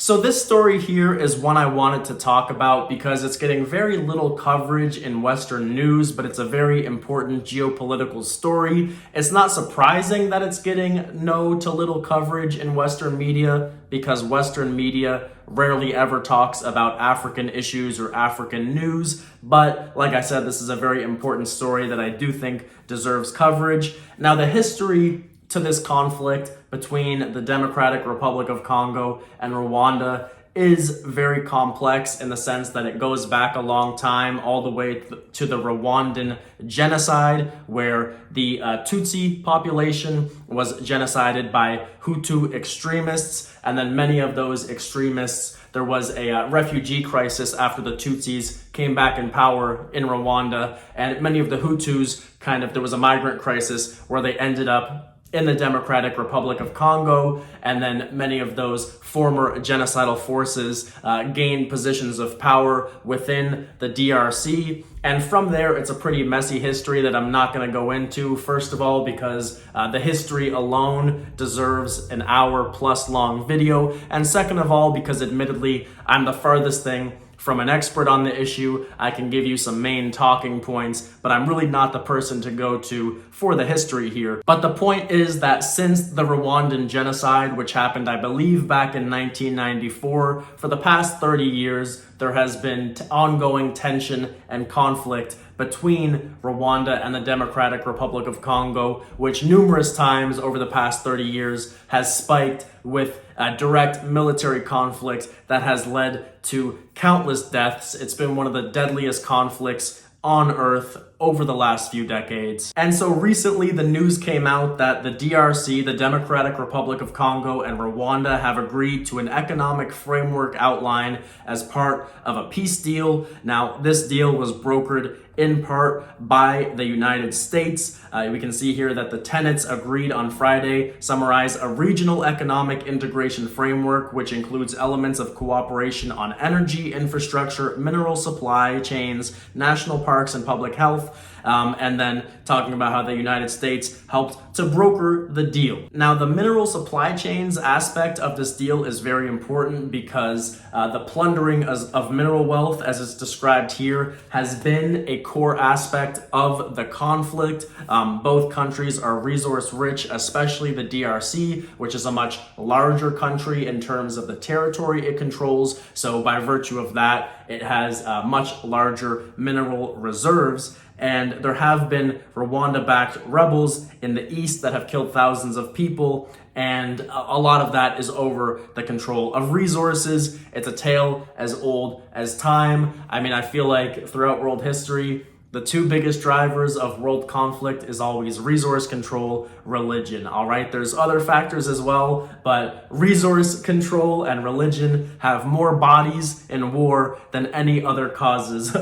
So this story here is one I wanted to talk about because it's getting very little coverage in Western news, but it's a very important geopolitical story. It's not surprising that it's getting no to little coverage in Western media because Western media rarely ever talks about African issues or African news. But like I said, this is a very important story that I do think deserves coverage. Now, the history to this conflict between the Democratic Republic of Congo and Rwanda is very complex in the sense that it goes back a long time, all the way to the Rwandan genocide, where the Tutsi population was genocided by Hutu extremists, and then many of those extremists, there was a refugee crisis after the Tutsis came back in power in Rwanda, and many of the Hutus there was a migrant crisis where they ended up in the Democratic Republic of Congo, and then many of those former genocidal forces gained positions of power within the DRC. And from there, it's a pretty messy history that I'm not going to go into, first of all, because the history alone deserves an hour-plus long video, and second of all, because admittedly, I'm the farthest thing from an expert on the issue. I can give you some main talking points, but I'm really not the person to go to for the history here. But the point is that since the Rwandan genocide, which happened, I believe, back in 1994, for the past 30 years, there has been ongoing tension and conflict between Rwanda and the Democratic Republic of Congo, which numerous times over the past 30 years has spiked with direct military conflict that has led to countless deaths. It's been one of the deadliest conflicts on Earth over the last few decades. And so recently the news came out that the DRC, the Democratic Republic of Congo, and Rwanda have agreed to an economic framework outline as part of a peace deal. Now, this deal was brokered in part by the United States. We can see here that the tenets agreed on Friday summarize a regional economic integration framework, which includes elements of cooperation on energy, infrastructure, mineral supply chains, national parks, and public health. And then talking about how the United States helped to broker the deal. Now, the mineral supply chains aspect of this deal is very important because the plundering of mineral wealth, as it's described here, has been a core aspect of the conflict. Both countries are resource rich, especially the DRC, which is a much larger country in terms of the territory it controls. So by virtue of that, it has much larger mineral reserves. And there have been Rwanda-backed rebels in the east that have killed thousands of people, and a lot of that is over the control of resources. It's a tale as old as time. I mean, I feel like throughout world history, the two biggest drivers of world conflict is always resource control, religion, all right? There's other factors as well, but resource control and religion have more bodies in war than any other causes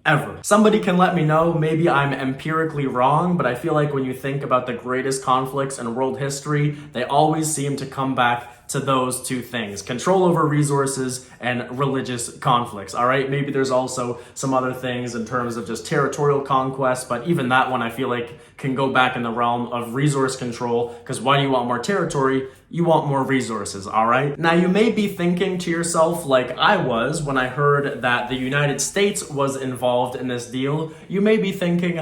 ever. Somebody can let me know, maybe I'm empirically wrong, but I feel like when you think about the greatest conflicts in world history, they always seem to come back to those two things: control over resources and religious conflicts, all right? Maybe there's also some other things in terms of just territorial conquest, but even that one I feel like can go back in the realm of resource control, because why do you want more territory? You want more resources, all right? Now, you may be thinking to yourself, like I was when I heard that the United States was involved in this deal, you may be thinking,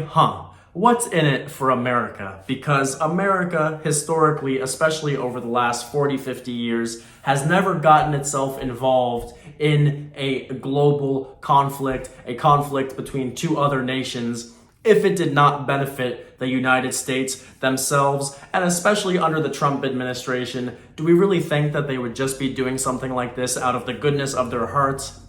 what's in it for America? Because America, historically, especially over the last 40, 50 years, has never gotten itself involved in a global conflict, a conflict between two other nations, if it did not benefit the United States themselves. And especially under the Trump administration, do we really think that they would just be doing something like this out of the goodness of their hearts?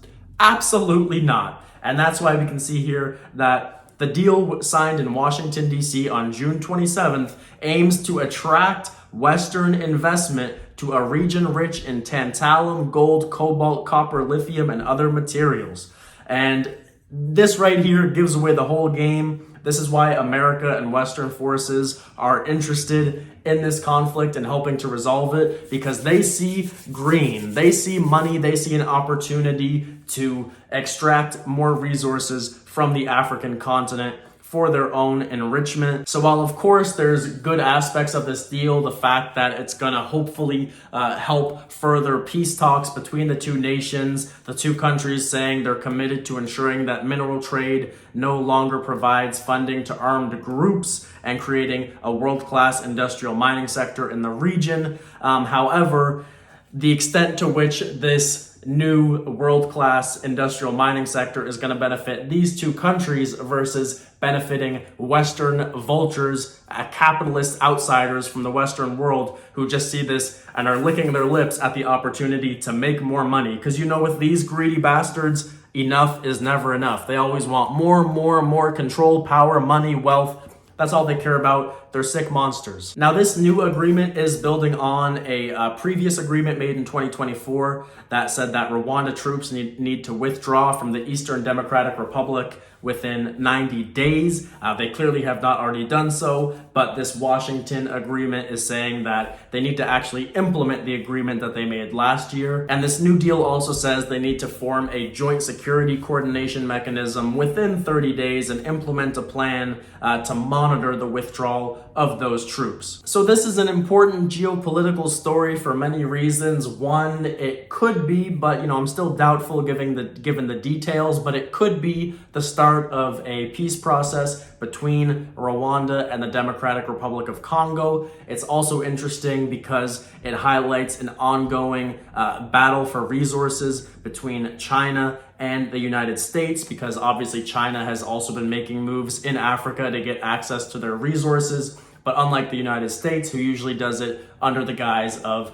Absolutely not. And that's why we can see here that the deal signed in Washington, D.C. on June 27th aims to attract Western investment to a region rich in tantalum, gold, cobalt, copper, lithium, and other materials. And this right here gives away the whole game. This is why America and Western forces are interested in this conflict and helping to resolve it, because they see green, they see money, they see an opportunity to extract more resources from the African continent for their own enrichment. So while of course there's good aspects of this deal, the fact that it's gonna hopefully help further peace talks between the two nations, the two countries saying they're committed to ensuring that mineral trade no longer provides funding to armed groups and creating a world-class industrial mining sector in the region. However, the extent to which this new world-class industrial mining sector is going to benefit these two countries versus benefiting Western vultures, capitalist outsiders from the Western world who just see this and are licking their lips at the opportunity to make more money. Because with these greedy bastards, enough is never enough. They always want more control, power, money, wealth. That's all they care about. They're sick monsters. Now, this new agreement is building on a previous agreement made in 2024 that said that Rwanda troops need to withdraw from the Eastern Democratic Republic within 90 days. They clearly have not already done so, but this Washington agreement is saying that they need to actually implement the agreement that they made last year. And this new deal also says they need to form a joint security coordination mechanism within 30 days and implement a plan to monitor the withdrawal of those troops. So this is an important geopolitical story for many reasons. One, it could be, but I'm still doubtful given the details, but it could be the start of a peace process between Rwanda and the Democratic Republic of Congo. It's also interesting because it highlights an ongoing battle for resources between China and the United States, because obviously China has also been making moves in Africa to get access to their resources. But unlike the United States, who usually does it under the guise of,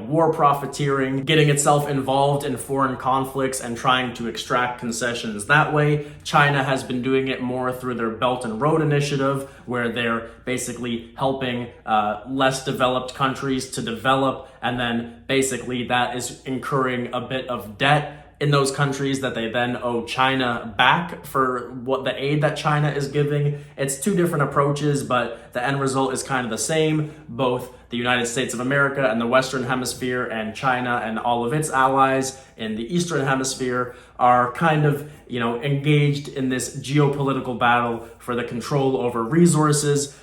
war profiteering, getting itself involved in foreign conflicts and trying to extract concessions that way, China has been doing it more through their Belt and Road Initiative, where they're basically helping less developed countries to develop, and then basically that is incurring a bit of debt in those countries that they then owe China back for what the aid that China is giving. It's two different approaches, but the end result is kind of the same. Both the United States of America and the Western Hemisphere and China and all of its allies in the Eastern Hemisphere are kind of, engaged in this geopolitical battle for the control over resources,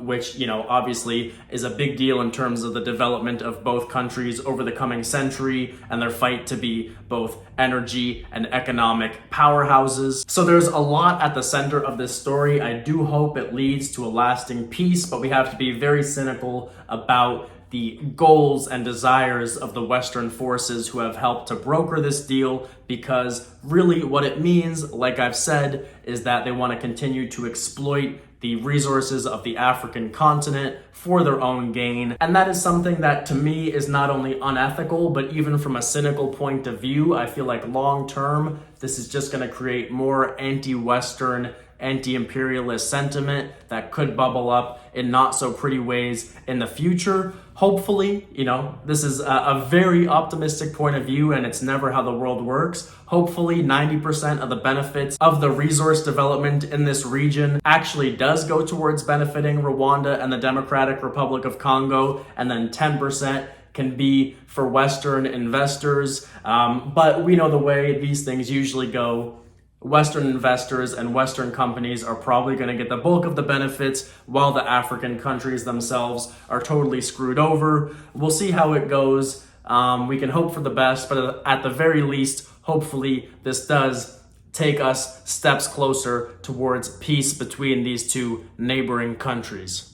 which, obviously is a big deal in terms of the development of both countries over the coming century and their fight to be both energy and economic powerhouses. So there's a lot at the center of this story. I do hope it leads to a lasting peace, but we have to be very cynical about the goals and desires of the Western forces who have helped to broker this deal, because really what it means, like I've said, is that they want to continue to exploit the resources of the African continent for their own gain. And that is something that to me is not only unethical, but even from a cynical point of view, I feel like long term, this is just going to create more anti-Western, anti-imperialist sentiment that could bubble up in not so pretty ways in the future. Hopefully, this is a very optimistic point of view, and it's never how the world works. Hopefully 90% of the benefits of the resource development in this region actually does go towards benefiting Rwanda and the Democratic Republic of Congo, and then 10% can be for Western investors. But we know the way these things usually go. Western investors and Western companies are probably going to get the bulk of the benefits, while the African countries themselves are totally screwed over. We'll see how it goes. We can hope for the best, but at the very least, hopefully this does take us steps closer towards peace between these two neighboring countries.